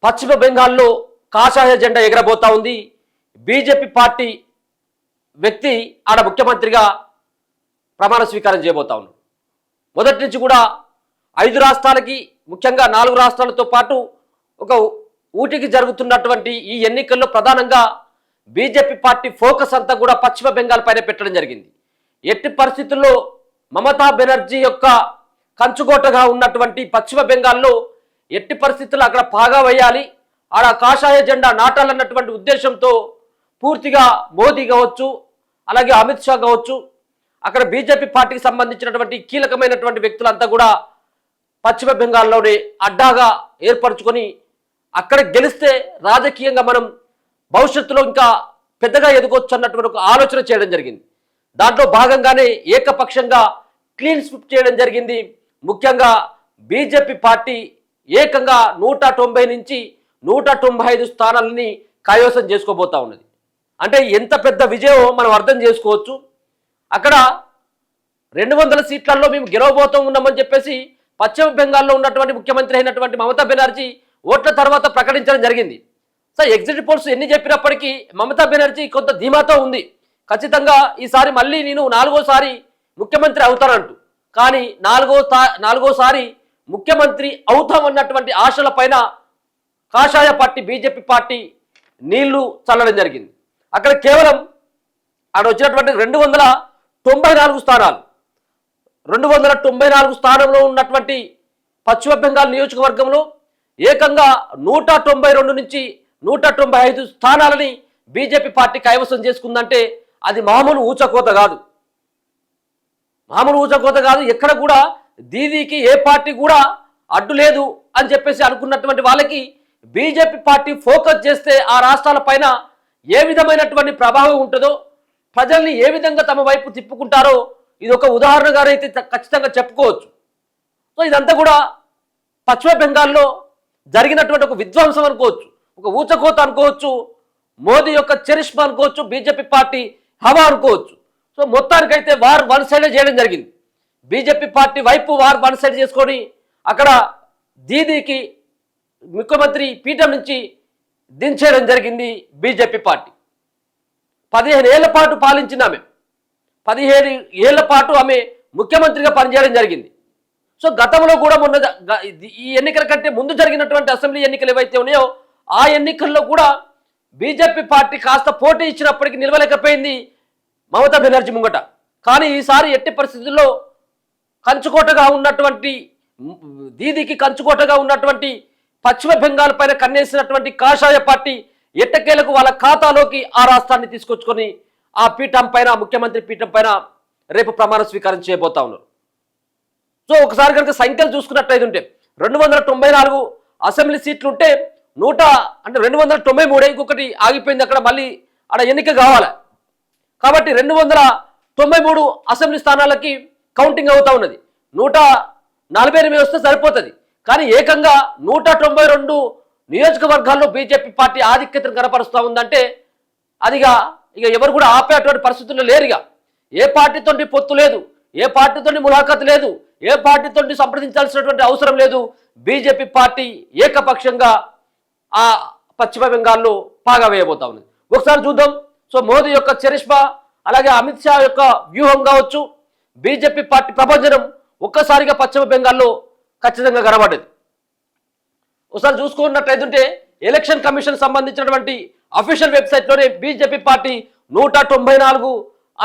పశ్చిమ బెంగాల్లో కాషాయ జెండా ఎగరబోతా ఉంది. బీజేపీ పార్టీ వ్యక్తి ఆడ ముఖ్యమంత్రిగా ప్రమాణ స్వీకారం చేయబోతా ఉన్నాడు. మొదటి నుంచి కూడా 5 రాష్ట్రాలకి, ముఖ్యంగా 4 రాష్ట్రాలతో పాటు ఒక ఊటికి జరుగుతున్నటువంటి ఈ ఎన్నికల్లో ప్రధానంగా బీజేపీ పార్టీ ఫోకస్ అంతా కూడా పశ్చిమ బెంగాల్ పైన పెట్టడం జరిగింది. ఎట్టి పరిస్థితుల్లో మమతా బెనర్జీ యొక్క కంచుకోటగా ఉన్నటువంటి పశ్చిమ బెంగాల్లో ఎట్టి పరిస్థితుల్లో అక్కడ పాగా వేయాలి, ఆడ కాషాయ జెండా నాటాలన్నటువంటి ఉద్దేశంతో పూర్తిగా మోదీ కావచ్చు, అలాగే అమిత్ షా కావచ్చు, అక్కడ బీజేపీ పార్టీకి సంబంధించినటువంటి కీలకమైనటువంటి వ్యక్తులంతా కూడా పశ్చిమ బెంగాల్లోనే అడ్డాగా ఏర్పరచుకొని అక్కడ గెలిస్తే రాజకీయంగా మనం భవిష్యత్తులో ఇంకా పెద్దగా ఎదగొచ్చు అన్నటువంటి ఒక ఆలోచన చేయడం జరిగింది. దాంట్లో భాగంగానే ఏకపక్షంగా క్లీన్ స్వీప్ చేయడం జరిగింది. ముఖ్యంగా బీజేపీ పార్టీ ఏకంగా 190 నుంచి 195 స్థానాలని కైవసం చేసుకోబోతా ఉన్నది. అంటే ఎంత పెద్ద విజయం మనం అర్థం చేసుకోవచ్చు. అక్కడ 200 సీట్లలో మేము గెలవబోతూ ఉన్నామని చెప్పేసి పశ్చిమ బెంగాల్లో ఉన్నటువంటి ముఖ్యమంత్రి అయినటువంటి మమతా బెనర్జీ ఓట్ల తర్వాత ప్రకటించడం జరిగింది. సో ఎగ్జిట్ పోల్స్ ఎన్ని చెప్పినప్పటికీ మమతా బెనర్జీ కొంత ధీమాతో ఉంది. ఖచ్చితంగా ఈసారి మళ్ళీ నేను 4వసారి ముఖ్యమంత్రి అవుతానంటూ, కానీ 4వసారి ముఖ్యమంత్రి అవుతామన్నటువంటి ఆశల పైన కాషాయ పార్టీ బీజేపీ పార్టీ నీళ్లు చల్లడం జరిగింది. అక్కడ కేవలం ఆడ వచ్చినటువంటి 294 స్థానాలు, 294 స్థానంలో ఉన్నటువంటి పశ్చిమ బెంగాల్ నియోజకవర్గంలో ఏకంగా 192 నుంచి 195 స్థానాలని బీజేపీ పార్టీ కైవసం చేసుకుందంటే అది మామూలు ఊచకోత కాదు, మామూలు ఊచకోత కాదు. ఎక్కడ కూడా దీదీకి ఏ పార్టీ కూడా అడ్డు లేదు అని చెప్పేసి అనుకున్నటువంటి వాళ్ళకి బీజేపీ పార్టీ ఫోకస్ చేస్తే ఆ రాష్ట్రాల పైన ఏ విధమైనటువంటి ప్రభావం ఉంటుందో, ప్రజల్ని ఏ విధంగా తమ వైపు తిప్పుకుంటారో ఇది ఒక ఉదాహరణగానైతే ఖచ్చితంగా చెప్పుకోవచ్చు. సో ఇదంతా కూడా పశ్చిమ బెంగాల్లో జరిగినటువంటి ఒక విధ్వంసం అనుకోవచ్చు, ఒక ఊచకోత అనుకోవచ్చు, మోదీ యొక్క చరిష్మా అనుకోవచ్చు, బీజేపీ పార్టీ హవా అనుకోవచ్చు. సో మొత్తానికైతే వార్ వన్ సైడే చేయడం జరిగింది. బీజేపీ పార్టీ వైపు వార్ వన్ సైడ్ చేసుకొని అక్కడ దీదీకి ముఖ్యమంత్రి పీఠం నుంచి దించేయడం జరిగింది. బీజేపీ పార్టీ 15 ఏళ్ల పాటు పాలించిన ఆమె, 15 ఏళ్ల పాటు ఆమె ముఖ్యమంత్రిగా పనిచేయడం జరిగింది. సో గతంలో కూడా మొన్న ఈ ఎన్నికల కంటే ముందు జరిగినటువంటి అసెంబ్లీ ఎన్నికలు ఏవైతే ఉన్నాయో ఆ ఎన్నికల్లో కూడా బీజేపీ పార్టీ కాస్త పోటీ ఇచ్చినప్పటికీ నిలవలేకపోయింది మమతా బెనర్జీ ముంగట. కానీ ఈసారి ఎట్టి పరిస్థితుల్లో కంచుకోటగా ఉన్నటువంటి దీదీకి కంచుకోటగా ఉన్నటువంటి పశ్చిమ బెంగాల్ పైన కన్నేసినటువంటి కాషాయ పార్టీ ఎట్టకేలకు వాళ్ళ ఖాతాలోకి ఆ రాష్ట్రాన్ని తీసుకొచ్చుకొని ఆ పీఠం పైన, ముఖ్యమంత్రి పీఠం పైన రేపు ప్రమాణ స్వీకారం చేయబోతా ఉన్నారు. సో ఒకసారి కనుక సంఖ్యలు చూసుకున్నట్లయితే ఉంటే 294 అసెంబ్లీ సీట్లు ఉంటే 293 ఇంకొకటి ఆగిపోయింది, అక్కడ మళ్ళీ అక్కడ ఎన్నిక కావాలి కాబట్టి 293 అసెంబ్లీ స్థానాలకి కౌంటింగ్ అవుతా ఉన్నది. 148 వస్తే సరిపోతుంది. కానీ ఏకంగా 192 నియోజకవర్గాల్లో బీజేపీ పార్టీ ఆధిక్యతను కనపరుస్తూ ఉందంటే అదిగా ఇక ఎవరు కూడా ఆపేటువంటి పరిస్థితుల్లో లేరుగా. ఏ పార్టీతో పొత్తు లేదు, ఏ పార్టీతో ములాఖత్ లేదు, ఏ పార్టీతో సంప్రదించాల్సినటువంటి అవసరం లేదు. బీజేపీ పార్టీ ఏకపక్షంగా ఆ పశ్చిమ బెంగాల్లో పాగా వేయబోతా ఉంది. ఒకసారి చూద్దాం. సో మోదీ యొక్క చరిష్మా, అలాగే అమిత్ షా యొక్క వ్యూహం కావచ్చు, బీజేపీ పార్టీ ప్రభంజనం ఒక్కసారిగా పశ్చిమ బెంగాల్లో ఖచ్చితంగా కనబడ్డది. ఒకసారి చూసుకున్నట్లయితే ఎలక్షన్ కమిషన్ సంబంధించినటువంటి అఫీషియల్ వెబ్సైట్లోనే బీజేపీ పార్టీ 194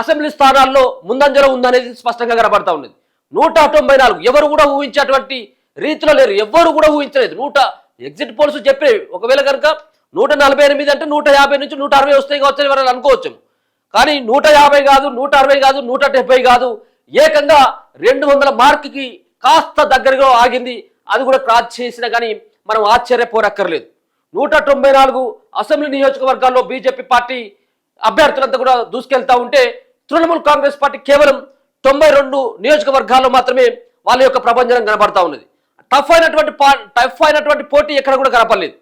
అసెంబ్లీ స్థానాల్లో ముందంజలో ఉందనేది స్పష్టంగా కనబడతా ఉన్నది. 194 ఎవరు కూడా ఊహించేటువంటి రీతిలో లేరు, ఎవరు కూడా ఊహించలేదు. ఎగ్జిట్ పోల్స్ చెప్పే ఒకవేళ కనుక 148 అంటే 150 నుంచి 160 వస్తాయి కావచ్చు ఎవరైనా అనుకోవచ్చు. కానీ 150 కాదు, 160 కాదు, 170 కాదు, ఏకంగా 200 మార్కుకి కాస్త దగ్గరగా ఆగింది. అది కూడా క్రాస్ చేసినా కానీ మనం ఆశ్చర్యపోరక్కర్లేదు. 194 అసెంబ్లీ నియోజకవర్గాల్లో బీజేపీ పార్టీ అభ్యర్థులంతా కూడా దూసుకెళ్తా ఉంటే తృణమూల్ కాంగ్రెస్ పార్టీ కేవలం 92 నియోజకవర్గాల్లో మాత్రమే వాళ్ళ యొక్క ప్రభంజనం కనబడతా ఉన్నది. టఫ్ అయినటువంటి పోటీ ఎక్కడ కూడా కనపడలేదు,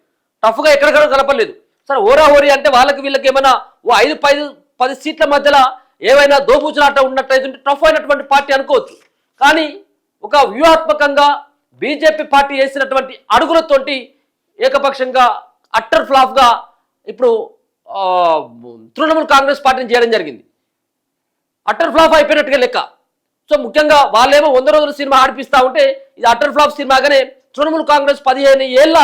టఫ్గా ఎక్కడ కూడా కనపడలేదు. సరే ఓరాహోరీ అంటే వాళ్ళకి వీళ్ళకి ఏమైనా 5-10 సీట్ల మధ్యలో ఏవైనా దోబూచులాట ఉన్నట్లయితే టఫ్ అయినటువంటి పార్టీ అనుకోవచ్చు. కానీ ఒక వ్యూహాత్మకంగా బీజేపీ పార్టీ వేసినటువంటి అడుగులతోటి ఏకపక్షంగా అట్టర్ ఫ్లాప్గా ఇప్పుడు ఆ, తృణమూల్ కాంగ్రెస్ పార్టీని చేయడం జరిగింది. అట్టర్ ఫ్లాప్ అయిపోయినట్టుగా లెక్క. సో ముఖ్యంగా వాళ్ళేమో 100 రోజుల సినిమా ఆడిపిస్తూ ఉంటే ఇది అట్టర్ ఫ్లాప్ సినిమాగానే తృణమూల్ కాంగ్రెస్ 15 ఏళ్ళ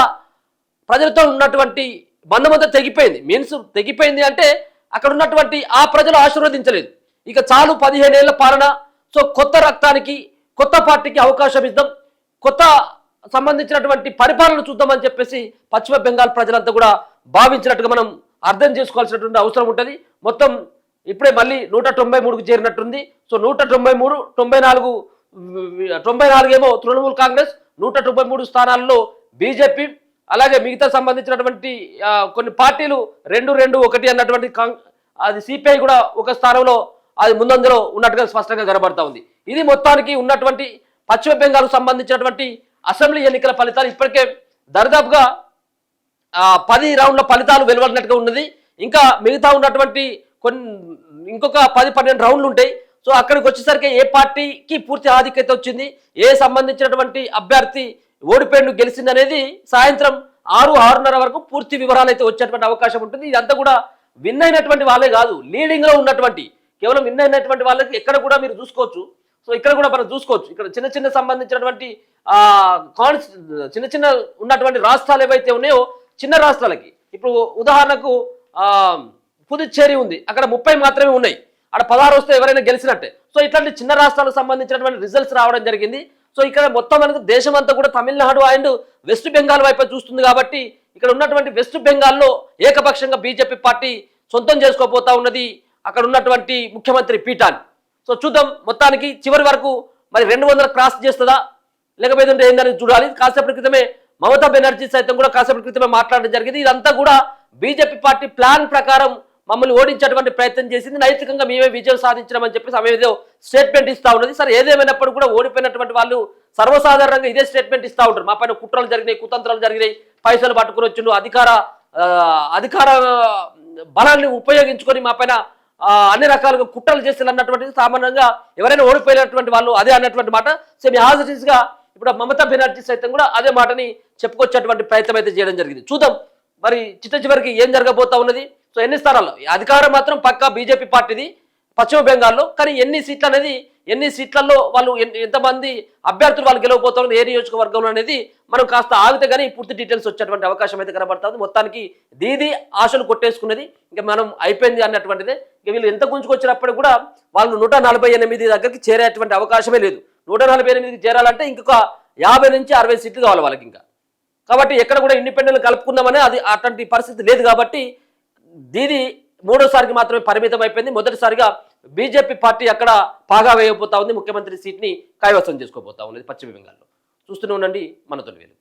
ప్రజలతో ఉన్నటువంటి బంధమంతా తెగిపోయింది. మీన్స్ తెగిపోయింది అంటే అక్కడ ఉన్నటువంటి ఆ ప్రజలు ఆశీర్వదించలేదు. ఇక చాలు 15 ఏళ్ల పాలన. సో కొత్త రక్తానికి కొత్త పార్టీకి అవకాశం ఇద్దాం, కొత్త సంబంధించినటువంటి పరిపాలన చూద్దామని చెప్పేసి పశ్చిమ బెంగాల్ ప్రజలంతా కూడా భావించినట్టుగా మనం అర్థం చేసుకోవాల్సినటువంటి అవసరం ఉంటుంది. మొత్తం ఇప్పుడే మళ్ళీ 193కు చేరినట్టుంది. సో 193, 94 ఏమో తృణమూల్ కాంగ్రెస్, 193 స్థానాల్లో బీజేపీ, అలాగే మిగతా సంబంధించినటువంటి కొన్ని పార్టీలు 2-2-1 అన్నటువంటి అది సిపిఐ కూడా ఒక స్థానంలో అది ముందంజలో ఉన్నట్టుగా స్పష్టంగా కనబడతా ఉంది. ఇది మొత్తానికి ఉన్నటువంటి పశ్చిమ బెంగాల్కు సంబంధించినటువంటి అసెంబ్లీ ఎన్నికల ఫలితాలు. ఇప్పటికే దరిదాపుగా 10 రౌండ్ల ఫలితాలు వెలువడినట్టుగా ఉన్నది. ఇంకా మిగతా ఉన్నటువంటి ఇంకొక 10-12 రౌండ్లు ఉంటాయి. సో అక్కడికి వచ్చేసరికి ఏ పార్టీకి పూర్తి ఆధిక్యత వచ్చింది, ఏ సంబంధించినటువంటి అభ్యర్థి ఓడిపోయిండు గెలిచింది అనేది సాయంత్రం 6-6:30 వరకు పూర్తి వివరాలు అయితే వచ్చేటువంటి అవకాశం ఉంటుంది. ఇదంతా కూడా విన్ అయినటువంటి వాళ్ళే కాదు, లీడింగ్ లో ఉన్నటువంటి కేవలం విన్ అయినటువంటి వాళ్ళకి ఎక్కడ కూడా మీరు చూసుకోవచ్చు. సో ఇక్కడ కూడా మనం చూసుకోవచ్చు, ఇక్కడ చిన్న చిన్న సంబంధించినటువంటి చిన్న చిన్న ఉన్నటువంటి రాష్ట్రాలు ఏవైతే ఉన్నాయో చిన్న రాష్ట్రాలకి, ఇప్పుడు ఉదాహరణకు పుదుచ్చేరి ఉంది, అక్కడ 30 మాత్రమే ఉన్నాయి, అక్కడ 16 వస్తే ఎవరైనా గెలిచినట్టే. సో ఇట్లాంటి చిన్న రాష్ట్రాలకు సంబంధించినటువంటి రిజల్ట్స్ రావడం జరిగింది. సో ఇక్కడ మొత్తం మనకు దేశం అంతా కూడా తమిళనాడు అండ్ వెస్ట్ బెంగాల్ వైపు చూస్తుంది కాబట్టి ఇక్కడ ఉన్నటువంటి వెస్ట్ బెంగాల్లో ఏకపక్షంగా బీజేపీ పార్టీ సొంతం చేసుకోబోతా ఉన్నది అక్కడ ఉన్నటువంటి ముఖ్యమంత్రి పీఠాన్ని. సో చూద్దాం, మొత్తానికి చివరి వరకు మరి 200 క్రాస్ చేస్తుందా లేకపోతే ఏందని చూడాలి. కాసేపటి క్రితమే మమతా బెనర్జీ సైతం కూడా కాసేపటి క్రితమే మాట్లాడడం జరిగింది. ఇదంతా కూడా బీజేపీ పార్టీ ప్లాన్ ప్రకారం మమ్మల్ని ఓడించేటువంటి ప్రయత్నం చేసింది, నైతికంగా మేమే విజయం సాధించడం చెప్పేసి ఆమె ఏదో స్టేట్మెంట్ ఇస్తా ఉన్నది. సరే ఏదేమైనప్పుడు కూడా ఓడిపోయినటువంటి వాళ్ళు సర్వసాధారణంగా ఇదే స్టేట్మెంట్ ఇస్తా ఉంటారు, మా పైన కుట్రలు జరిగినాయి, కుతంత్రాలు జరిగినాయి, పైసలు పట్టుకుని వచ్చిండు, అధికార బలాన్ని ఉపయోగించుకొని మా పైన అన్ని రకాలుగా కుట్రలు చేస్తారు అన్నటువంటిది సామాన్యంగా ఎవరైనా ఓడిపోయినటువంటి వాళ్ళు అదే అన్నటువంటి మాట. సేమ్ యాజ్ ఇట్ ఈస్ గా ఇప్పుడు మమతా బెనర్జీ సైతం కూడా అదే మాటని చెప్పుకొచ్చేటువంటి ప్రయత్నం అయితే చేయడం జరిగింది. చూద్దాం మరి చిట్ట చివరికి ఏం జరగబోతా ఉన్నది. సో ఎన్ని స్థానాల్లో అధికారం మాత్రం పక్కా బీజేపీ పార్టీది పశ్చిమ బెంగాల్లో, కానీ ఎన్ని సీట్లు అనేది ఎన్ని సీట్లలో వాళ్ళు ఎంతమంది అభ్యర్థులు వాళ్ళు గెలవబోతున్నారు ఏ నియోజకవర్గంలో అనేది మనం కాస్త ఆగితే కానీ పూర్తి డీటెయిల్స్ వచ్చేటువంటి అవకాశం అయితే కనబడుతుంది. మొత్తానికి దీది ఆశలు కొట్టేసుకున్నది, ఇంకా మనం అయిపోయింది అన్నటువంటిదే. ఇక వీళ్ళు ఎంత గుంజుకొచ్చినప్పుడు కూడా వాళ్ళు 148 దగ్గరికి చేరేటువంటి అవకాశమే లేదు. 148కి చేరాలంటే ఇంకొక 50 నుంచి 60 సీట్లు కావాలి వాళ్ళకి ఇంకా. కాబట్టి ఎక్కడ కూడా ఇండిపెండెంట్ కలుపుకుందామని అది అటువంటి పరిస్థితి లేదు. కాబట్టి దీది మూడోసారికి మాత్రమే పరిమితం అయిపోయింది. మొదటిసారిగా బీజేపీ పార్టీ అక్కడ పాగా వేయబోతా ఉంది, ముఖ్యమంత్రి సీట్ని కైవసం చేసుకోబోతా ఉన్నది పశ్చిమ బెంగాల్లో. చూస్తూనే ఉండండి మన తొలి వెలుగు.